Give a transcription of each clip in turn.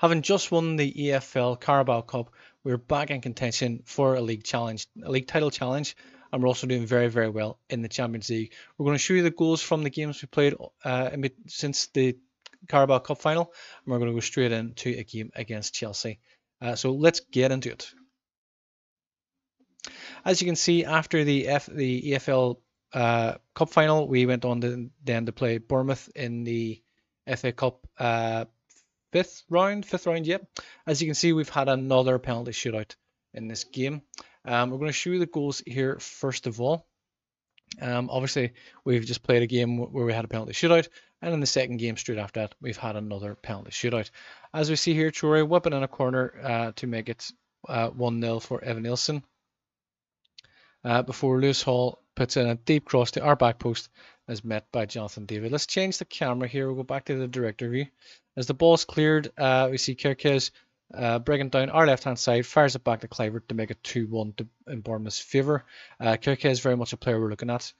Having just won the EFL Carabao Cup, we're back in contention for a league title challenge, and we're also doing very, very well in the Champions League. We're going to show you the goals from the games we played since the Carabao Cup final, and we're going to go straight into a game against Chelsea. So let's get into it. As you can see, after the EFL Cup final, we went on then to play Bournemouth in the FA Cup fifth round, yep. As you can see, we've had another penalty shootout in this game. We're going to show you the goals here first of all. Obviously, we've just played a game where we had a penalty shootout, and in the second game straight after that, we've had another penalty shootout. As we see here, Trophée whipping in a corner to make it 1-0 for Evan Nielsen. Before Lewis Hall puts in a deep cross to our back post, as met by Jonathan David. Let's change the camera here. We'll go back to the director view. As the ball's cleared, we see Korky breaking down our left-hand side, fires it back to Kluivert to make it 2-1 in Bournemouth's favour. Korky is very much a player we're looking at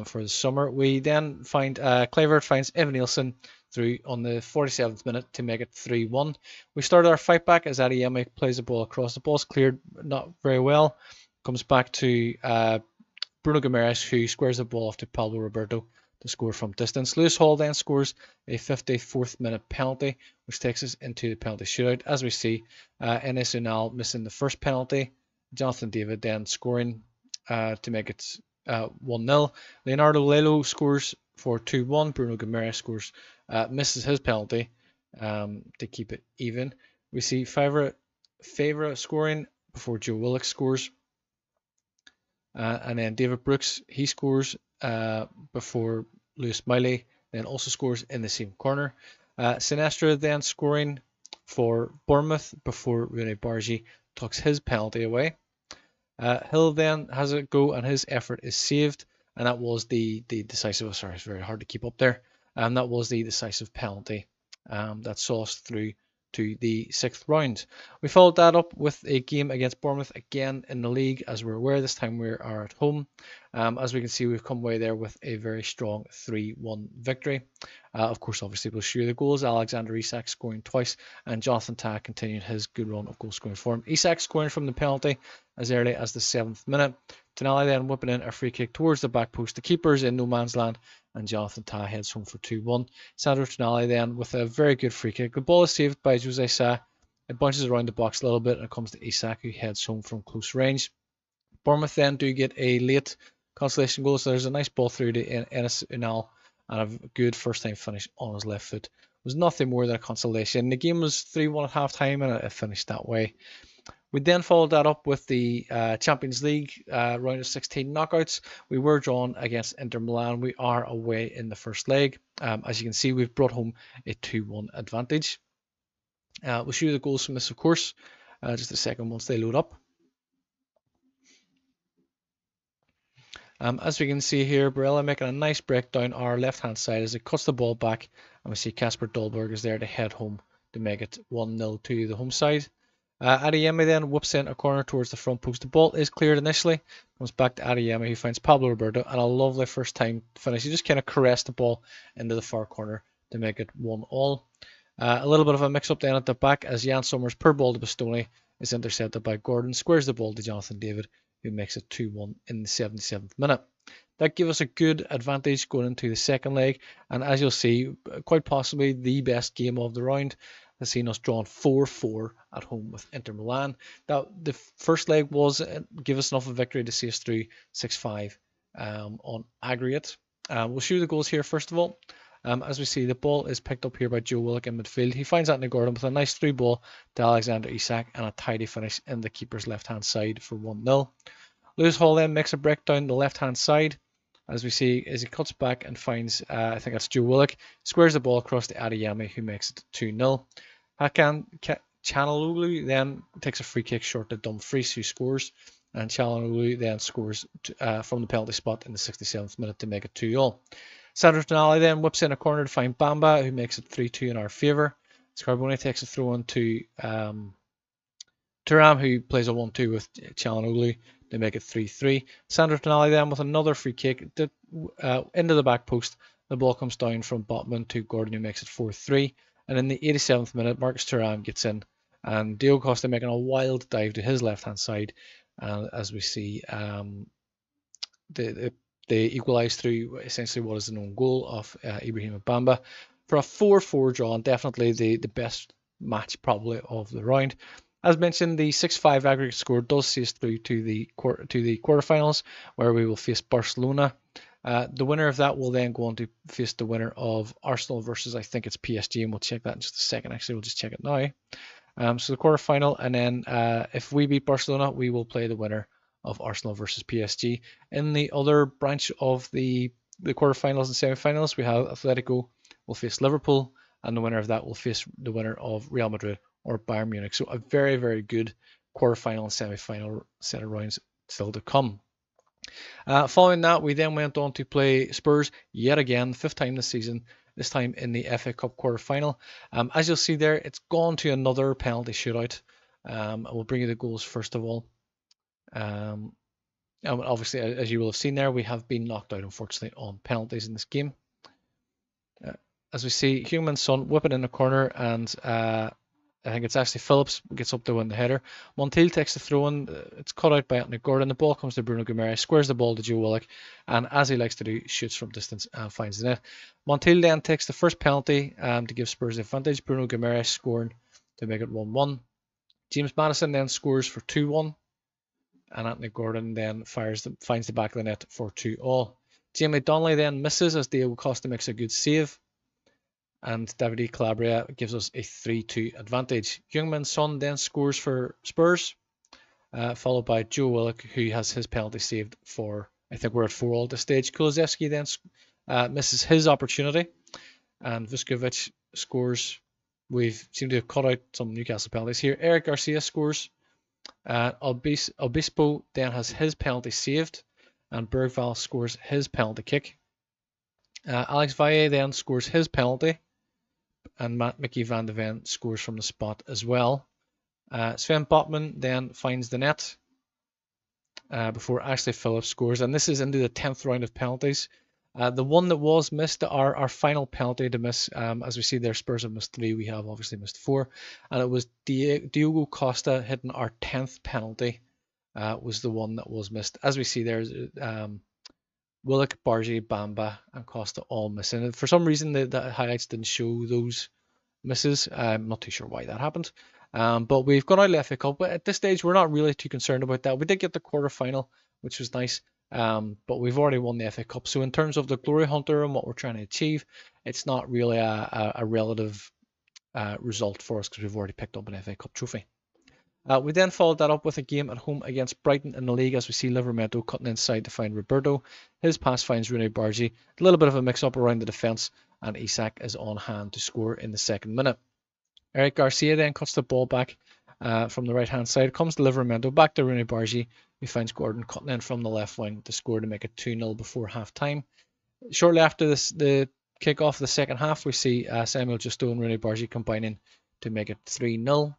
for the summer. We then find Kluivert finds Evan Nielsen through on the 47th minute to make it 3-1. We started our fight back as Adeyemi plays the ball across. The ball's cleared not very well. Comes back to Bruno Guimaraes, who squares the ball off to Pablo Roberto to score from distance. Lewis Hall then scores a 54th minute penalty, which takes us into the penalty shootout. As we see, Enes Unal missing the first penalty, Jonathan David then scoring to make it 1-0. Leonardo Lelo scores for 2-1. Bruno Guimaraes scores, misses his penalty to keep it even. We see Favre scoring before Joe Willock scores. And then David Brooks, he scores before Lewis Miley then also scores in the same corner. Sinestra then scoring for Bournemouth before Rene Bargi tucks his penalty away. Hill then has a go and his effort is saved, and that was the decisive, sorry, it's very hard to keep up there, and that was the decisive penalty that saw us through to the 6th round. We followed that up with a game against Bournemouth again in the league. As we're aware, this time we are at home. As we can see, we've come away there with a very strong 3-1 victory. Of course, obviously, we'll show you the goals. Alexander Isak scoring twice, and Jonathan Tah continuing his good run of goal scoring form. Isak scoring from the penalty as early as the 7th minute. Tonali then whipping in a free kick towards the back post. The keeper's in no man's land, and Jonathan Tah heads home for 2-1. Sandro Tonali then with a very good free kick. The ball is saved by Jose Sa. It bounces around the box a little bit, and it comes to Isak, who heads home from close range. Bournemouth then do get a late consolation goal, so there's a nice ball through to Enes Unal, and a good first-time finish on his left foot. It was nothing more than a consolation. The game was 3-1 at half-time, and it finished that way. We then followed that up with the Champions League round of 16 knockouts. We were drawn against Inter Milan. We are away in the first leg. As you can see, we've brought home a 2-1 advantage. We'll show you the goals from this, of course, just a second once they load up. As we can see here, Barella making a nice break down our left-hand side as it cuts the ball back, and we see Kasper Dolberg is there to head home to make it 1-0 to the home side. Adeyemi then whips in a corner towards the front post. The ball is cleared initially, comes back to Adeyemi, who finds Pablo Roberto, and a lovely first time finish. He just kind of caressed the ball into the far corner to make it 1-1. A little bit of a mix up then at the back as Jan Sommer's per ball to Bastoni is intercepted by Gordon, squares the ball to Jonathan David, who makes it 2-1 in the 77th minute. That gave us a good advantage going into the second leg, and as you'll see, quite possibly the best game of the round. Has seen us drawn 4-4 at home with Inter Milan. The first leg was give us enough of a victory to see us through 6-5 on aggregate. We'll show you the goals here first of all. As we see, the ball is picked up here by Joe Willock in midfield. He finds Anthony Gordon with a nice through ball to Alexander Isak and a tidy finish in the keeper's left-hand side for 1-0. Lewis Hall then makes a break down the left-hand side. As we see, as he cuts back and finds, I think that's Joe Willock, squares the ball across to Adeyemi, who makes it 2-0. Hakan Çalhanoğlu then takes a free kick short to Dumfries, who scores, and Çalhanoğlu then scores from the penalty spot in the 67th minute to make it 2-0. Sandro Tonali then whips in a corner to find Bamba, who makes it 3-2 in our favour. Scarboni takes a throw on to Thuram, who plays a 1-2 with Çalhanoğlu to make it 3-3. Sandro Tonali then with another free kick into the back post. The ball comes down from Botman to Gordon, who makes it 4-3. And in the 87th minute, Marcus Thuram gets in, and Diogo Costa making a wild dive to his left-hand side, as we see they equalise through essentially what is an own goal of Ibrahim Bamba for a 4-4 draw, and definitely the best match probably of the round. As mentioned, the 6-5 aggregate score does see us through to the quarterfinals, where we will face Barcelona. The winner of that will then go on to face the winner of Arsenal versus, I think it's PSG, and we'll check that in just a second. Actually, we'll just check it now. So the quarterfinal, and then if we beat Barcelona, we will play the winner of Arsenal versus PSG. In the other branch of the quarterfinals and semi-finals, we have Atletico will face Liverpool, and the winner of that will face the winner of Real Madrid or Bayern Munich. So a very, very good quarterfinal and semi-final set of rounds still to come. Following that, we then went on to play Spurs yet again, 5th time this season, this time in the FA Cup quarterfinal. As you'll see there, it's gone to another penalty shootout. We'll bring you the goals first of all. And obviously, as you will have seen there, we have been knocked out, unfortunately, on penalties in this game. As we see, Heung-min Son whip it in the corner, and I think it's Ashley Phillips gets up to win the header. Montiel takes the throw in. It's cut out by Anthony Gordon. The ball comes to Bruno Guimaraes, squares the ball to Joe Willock, and as he likes to do, shoots from distance and finds the net. Montiel then takes the first penalty to give Spurs the advantage. Bruno Guimaraes scoring to make it 1-1. James Maddison then scores for 2-1. And Anthony Gordon then finds the back of the net for 2-2. Jamie Donnelly then misses as Diogo Costa makes a good save. And Davide Calabria gives us a 3-2 advantage. Heung-min Son then scores for Spurs, followed by Joe Willock, who has his penalty saved for, I think we're at 4-4 at this stage. Kulusevski then misses his opportunity, and Vuskovic scores. We seem to have cut out some Newcastle penalties here. Eric Garcia scores. Obispo then has his penalty saved, and Bergvall scores his penalty kick. Alex Valle then scores his penalty, and Mickey van de Ven scores from the spot as well. Sven Botman then finds the net before Ashley Phillips scores, and this is into the 10th round of penalties. The one that was missed, our final penalty to miss, as we see there, Spurs have missed 3, we have obviously missed 4, and it was Diogo Costa hitting our 10th penalty was the one that was missed. As we see there, Willock, Bargi, Bamba, and Costa all missing. And for some reason, the highlights didn't show those misses. I'm not too sure why that happened. But we've gone out of the FA Cup. But at this stage, we're not really too concerned about that. We did get the quarterfinal, which was nice. But we've already won the FA Cup. So in terms of the glory hunter and what we're trying to achieve, it's not really a relative result for us because we've already picked up an FA Cup trophy. We then followed that up with a game at home against Brighton in the league, as we see Livramento cutting inside to find Roberto. His pass finds Rooney Bargi. A little bit of a mix-up around the defence, and Isak is on hand to score in the 2nd minute. Eric Garcia then cuts the ball back from the right-hand side. Comes to Livramento, back to Rooney Bargi, who finds Gordon cutting in from the left wing to score to make it 2-0 before half-time. Shortly after the kick-off of the second half, we see Samuel Justo and Rooney Bargi combining to make it 3-0.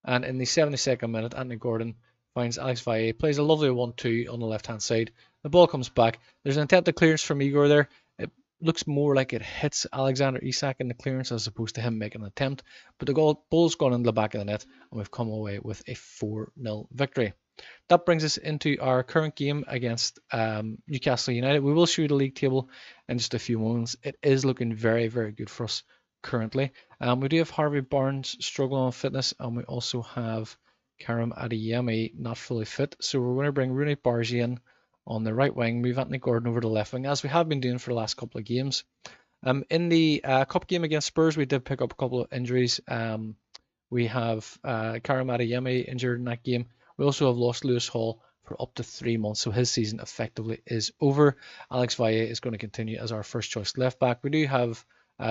And in the 72nd minute, Anthony Gordon finds Alex Valle, plays a lovely 1-2 on the left-hand side. The ball comes back. There's an attempted clearance from Igor there. It looks more like it hits Alexander Isak in the clearance as opposed to him making an attempt. But the ball's gone into the back of the net, and we've come away with a 4-0 victory. That brings us into our current game against Newcastle United. We will show you the league table in just a few moments. It is looking very, very good for us currently. We do have Harvey Barnes struggling on fitness, and we also have Karim Adeyemi not fully fit. So we're going to bring Rooney Bargi in on the right wing, move Anthony Gordon over to the left wing, as we have been doing for the last couple of games. In the Cup game against Spurs, we did pick up a couple of injuries. We have Karim Adeyemi injured in that game. We also have lost Lewis Hall for up to 3 months, so his season effectively is over. Alex Valle is going to continue as our first choice left back. We do have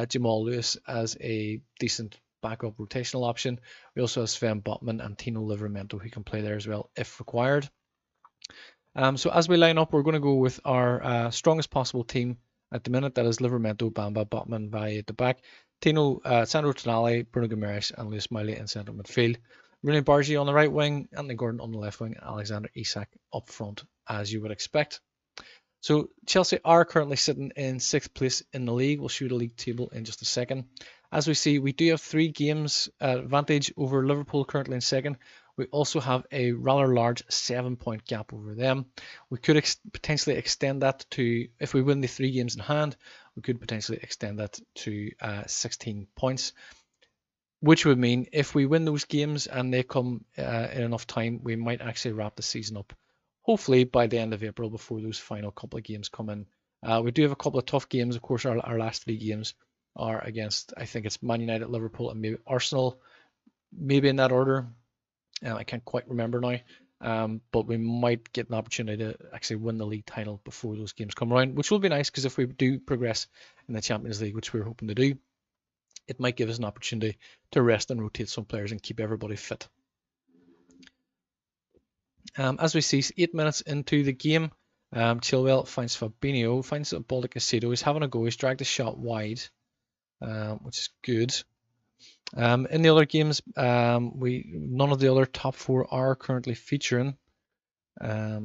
Jamal Lewis as a decent backup rotational option. We also have Sven Botman and Tino Livramento who can play there as well if required. So as we line up, we're going to go with our strongest possible team at the minute. That is Livramento, Bamba, Botman, Valle at the back. Tino, Sandro Tonali, Bruno Guimaraes and Lewis Miley in central midfield. Rooney Bargi on the right wing, Anthony Gordon on the left wing, and Alexander Isak up front as you would expect. So Chelsea are currently sitting in 6th place in the league. We'll show the league table in just a second. As we see, we do have 3 games advantage over Liverpool currently in second. We also have a rather large 7-point gap over them. We could potentially extend that to, if we win the 3 games in hand, we could potentially extend that to 16 points, which would mean if we win those games and they come in enough time, we might actually wrap the season up, hopefully by the end of April before those final couple of games come in. We do have a couple of tough games. Of course, our last 3 games are against, I think it's Man United, Liverpool, and maybe Arsenal, maybe in that order. I can't quite remember now, but we might get an opportunity to actually win the league title before those games come around, which will be nice because if we do progress in the Champions League, which we're hoping to do, it might give us an opportunity to rest and rotate some players and keep everybody fit. As we see, 8 minutes into the game, Chilwell finds Fabinho, finds a ball to Caicedo. He's having a go. He's dragged a shot wide, which is good. In the other games, none of the other top 4 are currently featuring. As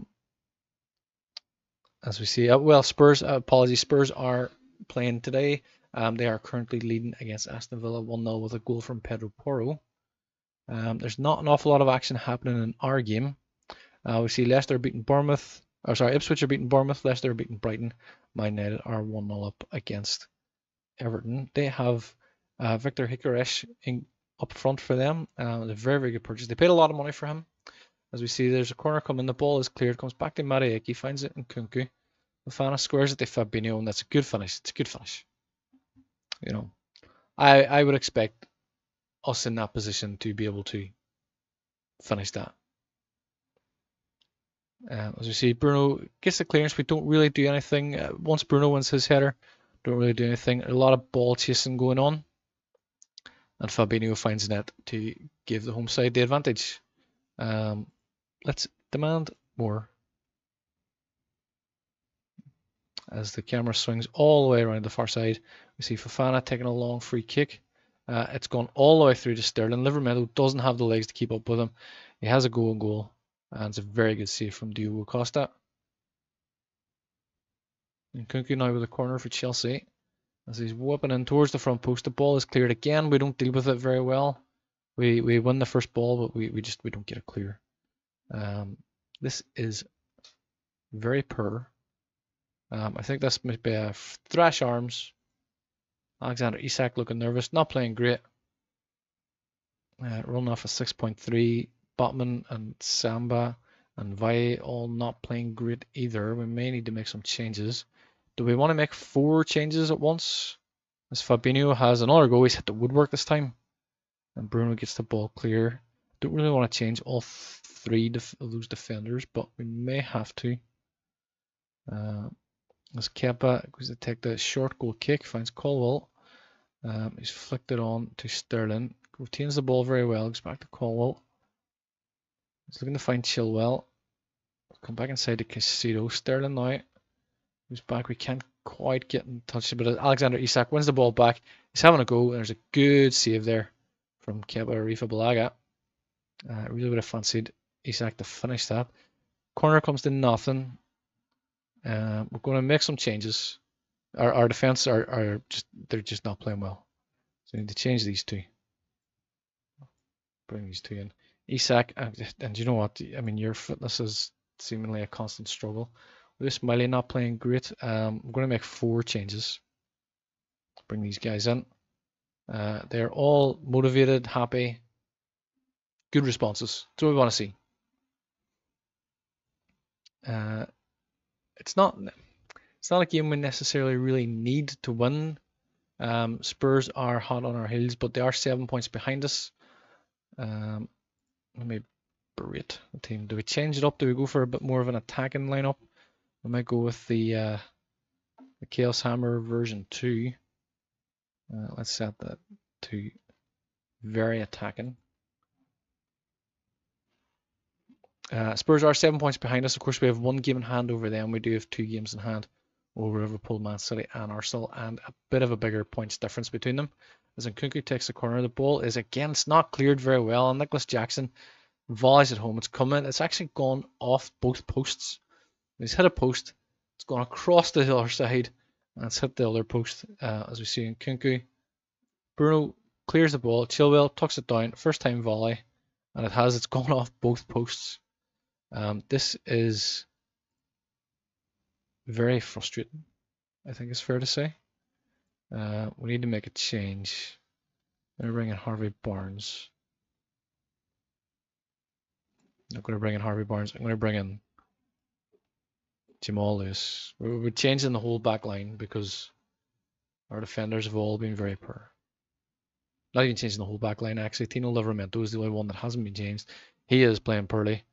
we see, Spurs. Apologies, Spurs are playing today. They are currently leading against Aston Villa 1-0 with a goal from Pedro Porro. There's not an awful lot of action happening in our game. We see Leicester beating Bournemouth. Ipswich are beating Bournemouth. Leicester are beating Brighton. Man United are 1-0 up against Everton. They have Victor Hikeresh up front for them. A very, very good purchase. They paid a lot of money for him. As we see, there's a corner coming. The ball is cleared. Comes back to Marieki. Finds it in Kunku. Fofana squares it to Fabinho, and that's a good finish. It's a good finish. You know, I would expect us in that position to be able to finish that. As we see, Bruno gets the clearance. We don't really do anything. Once Bruno wins his header, don't really do anything. A lot of ball chasing going on. And Fabinho finds net to give the home side the advantage. Let's demand more. As the camera swings all the way around the far side, we see Fofana taking a long free kick. It's gone all the way through to Sterling. Livermedal doesn't have the legs to keep up with him. He has a goal, and it's a very good save from Diogo Costa. And Kunku now with a corner for Chelsea. As he's whipping in towards the front post, the ball is cleared again. We don't deal with it very well. We win the first ball, but we don't get it clear. This is very poor. I think this might be a thrash arms. Alexander Isak looking nervous, not playing great. Rolling off a 6.3. Botman and Samba and Valle all not playing great either. We may need to make some changes. Do we want to make 4 changes at once? As Fabinho has another go, he's hit the woodwork this time. And Bruno gets the ball clear. Don't really want to change all 3 of those defenders, but we may have to. As Kepa goes to take the short goal kick, finds Colwell. He's flicked it on to Sterling. Retains the ball very well, goes back to Colwell. He's looking to find Chilwell. Come back inside to Caicedo. Sterling now. Who's back? We can't quite get in touch, but Alexander Isak wins the ball back. He's having a go, and there's a good save there from Kepa Arrizabalaga. Really would have fancied Isak to finish that. Corner comes to nothing. We're going to make some changes. Our defense are just not playing well. So we need to change these 2. Bring these 2 in. Isak, and you know what? I mean, your fitness is seemingly a constant struggle. With Smiley not playing great, I'm going to make 4 changes. Bring these guys in. They're all motivated, happy, good responses. That's what we want to see. It's not a game we necessarily really need to win. Spurs are hot on our heels, but they are 7 points behind us. Let me berate the team. Do we change it up? Do we go for a bit more of an attacking lineup? We might go with the Chaos Hammer version 2. Let's set that to very attacking. Spurs are 7 points behind us. Of course, we have 1 game in hand over them. We do have 2 games in hand over Liverpool, Man City, and Arsenal, and a bit of a bigger points difference between them. As Nkunku takes the corner, the ball is again, it's not cleared very well. And Nicholas Jackson volleys it home. It's coming. It's actually gone off both posts. He's hit a post. It's gone across the other side, and it's hit the other post. As we see in Nkunku, Bruno clears the ball. Chilwell tucks it down. First time volley. And it's gone off both posts. This is very frustrating, I think it's fair to say. We need to make a change. I'm going to bring in Harvey Barnes. I'm not going to bring in Harvey Barnes. I'm going to bring in Jamal Lewis. We're changing the whole back line because our defenders have all been very poor. Not even changing the whole back line, actually. Tino Livramento is the only one that hasn't been changed. He is playing poorly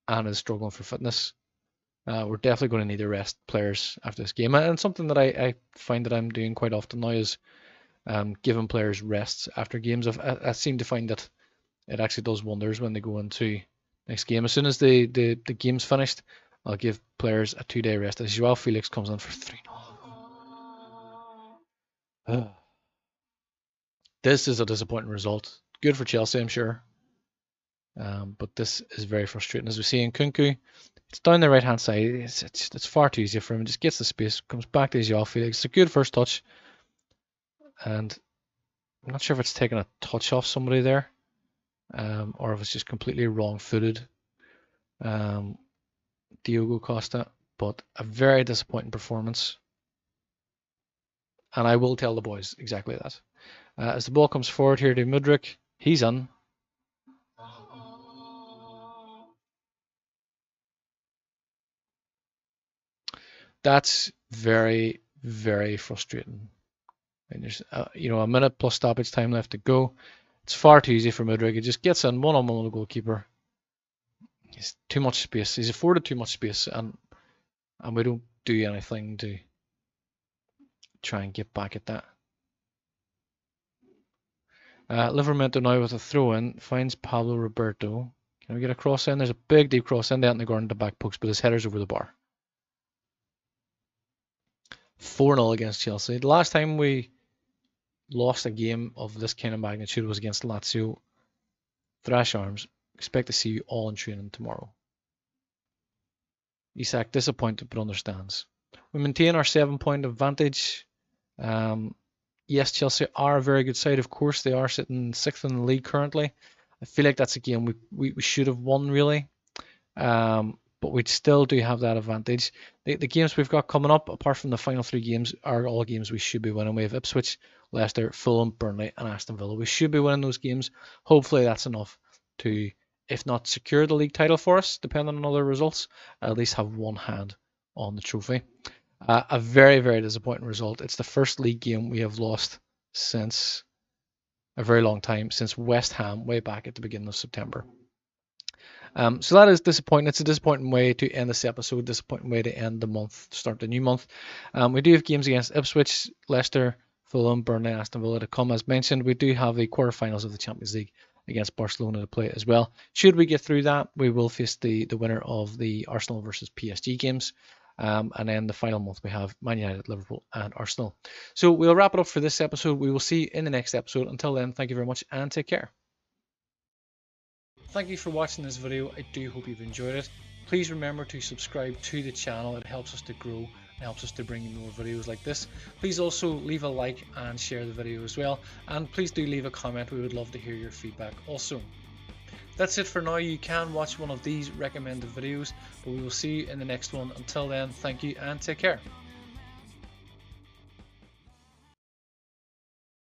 and is struggling for fitness. We're definitely going to need to rest players after this game. And something that I find that I'm doing quite often now is giving players rests after games. I seem to find that it actually does wonders when they go into next game. As soon as the game's finished, I'll give players a 2-day rest. As Joao Felix comes on for 3-0. This is a disappointing result. Good for Chelsea, I'm sure. But this is very frustrating. As we see in Kunku, it's down the right hand side. It's far too easy for him. He just gets the space, comes back to Joao Felix. It's a good first touch. And I'm not sure if it's taken a touch off somebody there. Or if it's just completely wrong-footed. Diogo Costa. But a very disappointing performance. And I will tell the boys exactly that. As the ball comes forward here to Mudryk, he's on. That's very, very frustrating. And there's a minute plus stoppage time left to go. It's far too easy for Mudryk. He just gets in one-on-one with the goalkeeper. He's too much space. He's afforded too much space, and we don't do anything to try and get back at that. Livramento now with a throw-in, finds Pablo Roberto. Can we get a cross in? There's a big deep cross in there, and they go into the back post, but his header's over the bar. 4-0 against Chelsea. The last time we lost a game of this kind of magnitude was against Lazio. Thrash arms. Expect to see you all in training tomorrow. Isak disappointed but understands. We maintain our 7-point advantage. Yes, Chelsea are a very good side. Of course, they are sitting 6th in the league currently. I feel like that's a game we should have won, really. But we still do have that advantage. The games we've got coming up, apart from the final 3 games, are all games we should be winning. We have Ipswich, Leicester, Fulham, Burnley, and Aston Villa. We should be winning those games. Hopefully that's enough to, if not secure the league title for us, depending on other results, at least have one hand on the trophy. A very, very disappointing result. It's the first league game we have lost since a very long time, since West Ham way back at the beginning of September. So that is disappointing. It's a disappointing way to end this episode, disappointing way to end the month, start the new month. We do have games against Ipswich, Leicester, Fulham, Burnley, Aston Villa to come. As mentioned, we do have the quarterfinals of the Champions League against Barcelona to play as well. Should we get through that, we will face the winner of the Arsenal versus PSG games. And then the final month we have Man United, Liverpool and Arsenal. So we'll wrap it up for this episode. We will see you in the next episode. Until then, thank you very much and take care. Thank you for watching this video. I do hope you've enjoyed it. Please remember to subscribe to the channel. It helps us to grow and helps us to bring you more videos like this. Please also leave a like and share the video as well. And please do leave a comment. We would love to hear your feedback also. That's it for now. You can watch one of these recommended videos, but we will see you in the next one. Until then, thank you and take care.